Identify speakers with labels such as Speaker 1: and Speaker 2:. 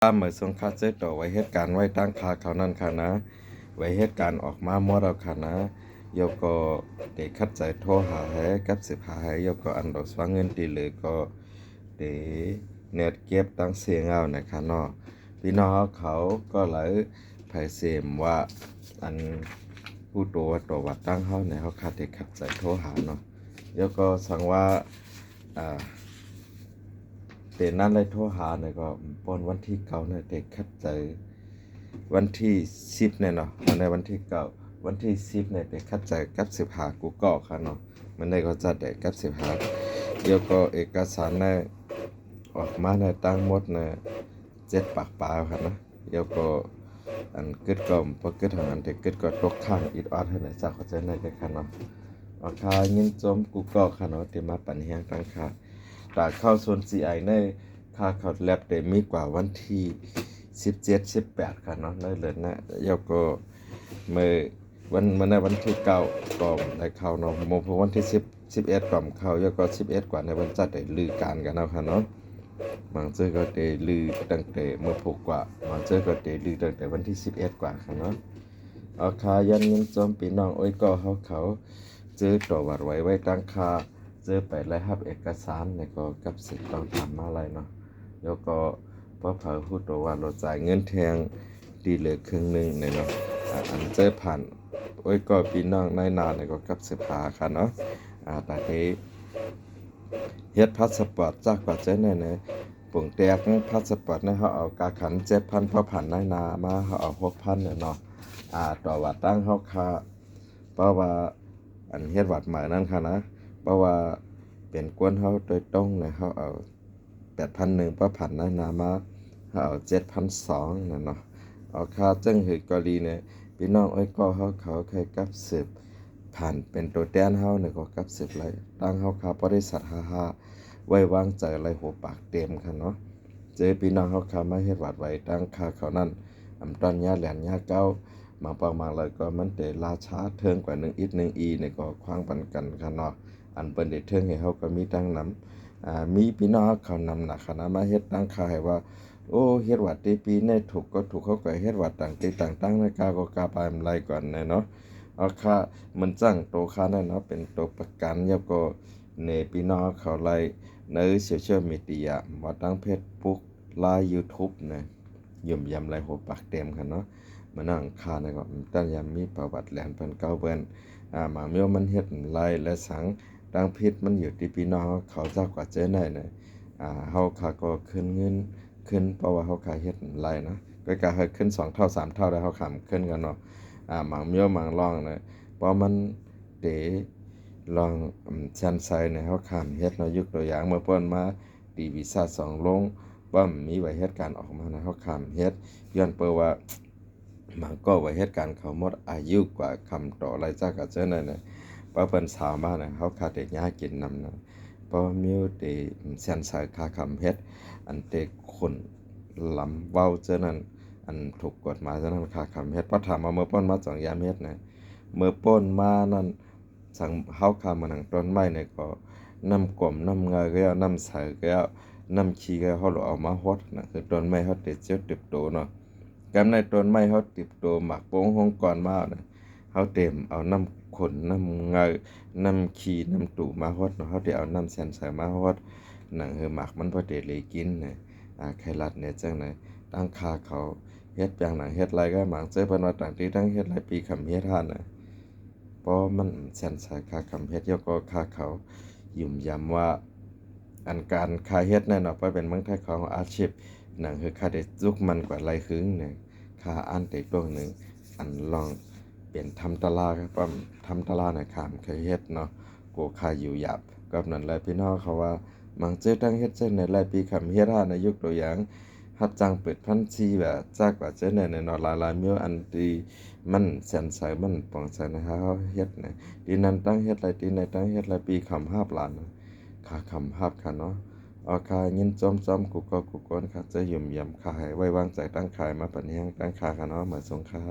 Speaker 1: เหมือนสงคราเจต่อไว้เหตุการณ์ไว้ตั้งคาเขานั่นค่ะนะไว้เหตุการณ์ออกมาหมดแล้วค่ะนะยกก็เด็กคัดใจโทรหาให้กับสิบหาให้ยกก็อันดอกสว่างเงินตีเลยก็เดเน็ตเก็บตั้งเสียงเอานะคะเนาะพี่น้องเขาก็เลยไผเสมว่าอันผู้ตัววัดตั้งเขาในเขาคัดเด็กคัดใจโทรหาเนาะยกก็สั่งว่าเตนั่นเลยโทรหาเนี่ยก็ป้อนวันที่เก่าเนี่ยเด็กคัดใจวันที่10เนี่ยเนาะในวันที่เก่าวันที่10เนี่ยเด็กคัดใจกับ15กูก็ค่ะเนาะมันได้ก็จัดเด็กกับ15เดี๋ยวก็เอกสารเนี่ยออกมาในตั้งหมดเนี่ย7ปากปลาค่ะนะเดี๋ยวก็อันกึดก็พอเกิดทางอันเด็กกึดก็ตกข้างอิดออดให้ไหนจากเขาใจในกันค่ะเนาะเอาคายินจมกูก็ค่ะเนาะที่มาปั่นแห้งตั้งค่ะแต่เข้าโซน CI ในค่าเขาแลบได้มีกว่าวันที่17 18ค่ะเนาะได้เลยนะแล้วก็เมื่อวันในวันที่9ก็ได้เข้าเนาะโมพวันที่10 11ก่อมเข้าแล้วก็11กว่าในวันจัดได้ลือการกันเอาค่ะเนาะบางเจอก็ได้ลือตั้งแต่เมื่อ6กว่าบางเจอก็ได้ลือตั้งแต่วันที่11กว่าค่ะเนาะเอาคายันเงินจอมพี่น้องโอ้ยก็เขาเจอตัววัดไว้ตั้งค่าเจอไปไล่รับเอกสารเนี่ยก็กับสิทธิ์ต้องทำมาอะไรเนาะแล้วก็พอเผาพูดตัวว่าเราจ่ายเงินแทงดีเหลือครึ่งหนึ่งเนี่ยเนาะอันเจอผ่านโอ้ยก็พี่น้องในนานเนี่ยก็กับสิพาค่ะเนาะแต่ที่เฮ็ดพาสปอร์ตจากกว่าเจ้าเนี่ยปุ่งแตกพาสปอร์ตเนี่ยเขาเอากาขัน7,000พอผ่านในนามาเขาเอา6,000เนี่ยเนาะต่อว่าตั้งเขาค่าเพราะว่าอันเฮ็ดวัดหมายนั่นค่ะนะเพราะว่าเป็นกวนเขาโดยตรงเนี่ยเขาเอา8,100พอผ่านในนามาเขาเอา7,200เนี่ยเนาะเอาค่าจังหือกรีเนี่ยพี่น้องอ้อยก็เขาเคยกับสืบผ่านเป็นตัวแทนเฮาเนี่ยก็กับสืบเลยตั้งเฮาค่าบริษัท55ไว้วางใจไรหัวปากเต็มค่ะเนาะเจอพี่น้องเฮาค่ามาเฮ็ดวัดไว้ตั้งค่าเขานั่นตอนยาแหลนยาเก้ามาปางมาเลยก็มันได้ราชาเทิงกว่า1อีก1อีเนี่ยก็ควางปันกันค่ะเนาะอันเปิ้นได้เทิงให้เฮาก็มีตั้งนำมีพี่น้องเขานำหนักคณะมาเฮ็ดตั้งค่าให้ว่าโอ้เฮ็ดวัดที่ปีในถูกก็ถูกเขาก็เฮ็ดวัดต่างที่ต่างตั้งในกาก็กาไปมันไล่ก่อนเนาะเอาค่ามันจังโตค่านั่นเนาะเป็นตัวประกันแล้วก็ในพี่น้องเขาไล่ในโซเชียลมีเดียว่าตั้งเฟซบุ๊กไลน์ YouTube นะย่มยำไล่หัวปากเต็มค่ะเนาะมานั่งค่านะก็ตั้งยามมีประวัติแหลนเพิ่นเก่าเบิ่นหมาเมียวมันเฮ็ดไล่และสังดังพิษมันอยู่ที่พี่น้องเขาเจ้ากว่าเจ้ได้นะเฮาค่าก็ขึ้นเงินขึ้นเพราะว่าเฮาขายเฮ็ดไล่นะก็กะให้ขึ้น2เท่า3เท่าแล้วเฮาขำขึ้นกันเนาะหมางเมียวหมางร่องนะเพราะมันเดลองชันไซเนี่ยเฮาขำเฮ็ดเนาะยกตัวอย่างเมื่อเพิ่นมาดีวีซ่า2ลงว่ามีไว้เหตุการณ์ออกมานะเฮาขำเฮ็ดย้อนเปิ้ว่ามันก็ไว้เหตุการณ์เขาหมดอายุกว่าคำต่อรายจากกับเจ้านั่นน่ะเพราะเพิ่นสาวมาน่ะเฮาขาดได้ยากินนำนะเพราะมีได้ชันไซค่าคำเฮ็ดอันเตคนลำเว้าเจ้านั้นอันถูกกฎหมายเจ้านั้นค่าคำเฮ็ดเพราะถามว่าเมื่อป้นมา2ยามเฮ็ดนะเมื่อป้นมานั้นสั่งเฮาคามาหนังต้นไม้เนี่ยก็น้ำกลมน้ำเงยก็น้ำใสก็น้ำขี้ก็เฮาเอามาฮดนะคือต้นไม้เฮาติดเจียวติดโตเนาะกำในต้นไม้เฮาติดโตหมักโป่งห้องก่อนมานะเฮาเต็มเอาน้ำขนน้ำเงยน้ำขี้น้ำตู่มาฮดเนาะเฮาได้เอาน้ำแสนใสมาฮดหนังหมักมันพอได้เลยกินนะไขรัดเนี่ยจังไหนตั้งค่าเขาเฮ็ดอย่างหนังเฮ็ดไรก็หมางเจอเพิ่นว่าต่างที่ตั้งเฮ็ดหลายปีคำเฮ็ดทานน่ะเพราะมันแสนสายค่าคำเฮ็ดแล้วก็ค่าเขายุ่มยำว่าอันการค่าเฮ็ดนั่นเนาะไปเป็นเมืองไทยของอาชีพหนังคือค่าได้จุกมันกว่าไรครึ่งเนี่ยค่าอันได้ตัวหนึงอันลองเปลี่ยนทำตารางครับป้อมทำตารางน่ะขามเคยเฮ็ดเนาะโกค่าอยู่หยาบกับนั่นแหละพี่น้องเขาว่าบางเจอตั้งเฮ็ดเช่นในหลายปีคำเฮ็ดทานในยุคตัวอย่างรับจ้างเปิดพันชีแบบจากว่าเจอในนอหลายๆเมียวอันที่มันแสนใสมันป่องใสนะฮะเฮาเฮ็ดนะที่นั้นตั้งเฮ็ดหลายที่ในตั้งเฮ็ดหลายปีคำ5ล้านค่าคำ5ค่ะเนาะเอาค่ายินจอมๆกูก็กูก้นค่ะจะยุ่มยำค่าให้ไว้วางใจตั้งขายมาปันแฮงตั้งค่าค่ะเนาะเหมือนสงค่า